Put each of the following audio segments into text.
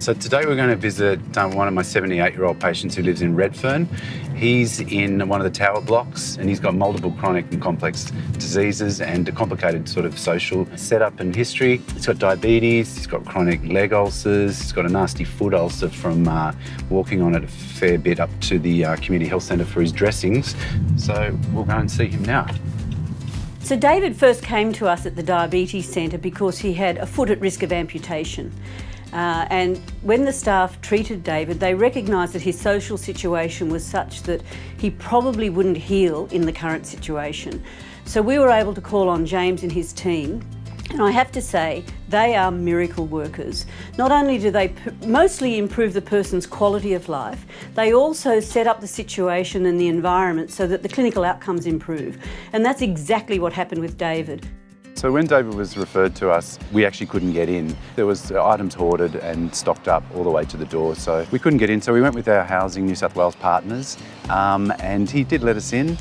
So today we're going to visit one of my 78-year-old patients who lives in Redfern. He's in one of the tower blocks and he's got multiple chronic and complex diseases and a complicated sort of social setup and history. He's got diabetes, he's got chronic leg ulcers, he's got a nasty foot ulcer from walking on it a fair bit up to the community health centre for his dressings. So we'll go and see him now. So David first came to us at the Diabetes Centre because he had a foot at risk of amputation. And when the staff treated David, they recognised that his social situation was such that he probably wouldn't heal in the current situation. So we were able to call on James and his team. And I have to say, they are miracle workers. Not only do they mostly improve the person's quality of life, they also set up the situation and the environment so that the clinical outcomes improve. And that's exactly what happened with David. So when David was referred to us, we actually couldn't get in. There was items hoarded and stocked up all the way to the door, so we couldn't get in. So we went with our Housing New South Wales partners, and he did let us in.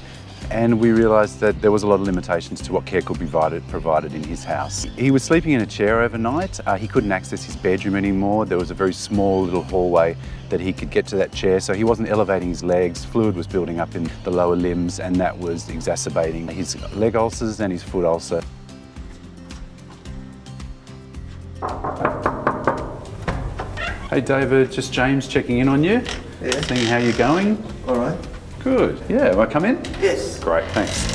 And we realised that there was a lot of limitations to what care could be provided in his house. He was sleeping in a chair overnight. He couldn't access his bedroom anymore. There was a very small little hallway that he could get to that chair, so he wasn't elevating his legs. Fluid was building up in the lower limbs, and that was exacerbating his leg ulcers and his foot ulcer. Hey David, just James checking in on you. Yeah. Seeing how you're going. All right. Good. Yeah, will I come in? Yes. Great, thanks.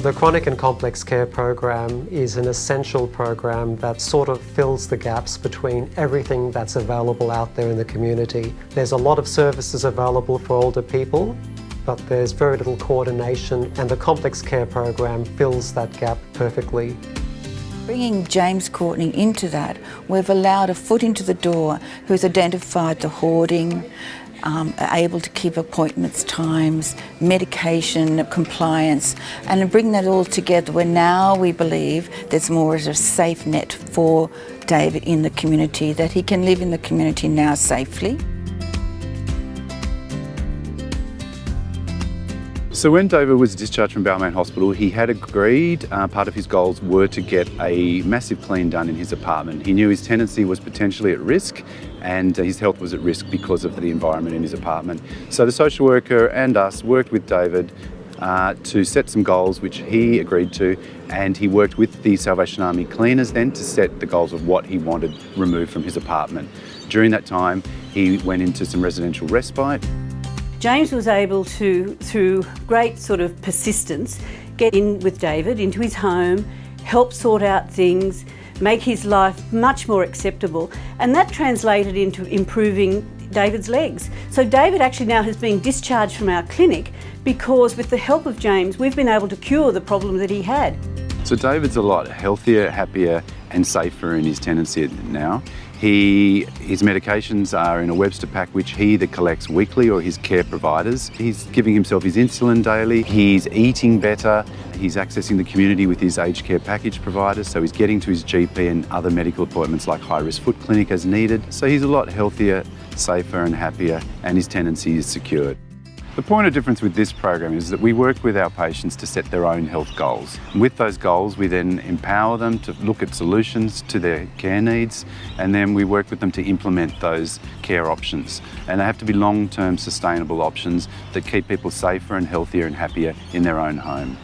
The Chronic and Complex Care Program is an essential program that sort of fills the gaps between everything that's available out there in the community. There's a lot of services available for older people, but there's very little coordination, and the Complex Care Program fills that gap perfectly. Bringing James Courtney into that, we've allowed a foot into the door who's identified the hoarding, able to keep appointments, times, medication, compliance, and bring that all together where now we believe there's more as a safe net for David in the community, that he can live in the community now safely. So when David was discharged from Balmain Hospital, he had agreed, part of his goals were to get a massive clean done in his apartment. He knew his tenancy was potentially at risk and his health was at risk because of the environment in his apartment. So the social worker and us worked with David to set some goals which he agreed to, and he worked with the Salvation Army cleaners then to set the goals of what he wanted removed from his apartment. During that time, he went into some residential respite. James was able to, through great sort of persistence, get in with David into his home, help sort out things, make his life much more acceptable, and that translated into improving David's legs. So David actually now has been discharged from our clinic because with the help of James, we've been able to cure the problem that he had. So David's a lot healthier, happier and safer in his tenancy now. His medications are in a Webster pack which he either collects weekly or his care providers. He's giving himself his insulin daily, he's eating better, he's accessing the community with his aged care package providers, so he's getting to his GP and other medical appointments like high-risk foot clinic as needed. So he's a lot healthier, safer and happier, and his tenancy is secured. The point of difference with this program is that we work with our patients to set their own health goals. And with those goals, we then empower them to look at solutions to their care needs, and then we work with them to implement those care options. And they have to be long-term sustainable options that keep people safer and healthier and happier in their own home.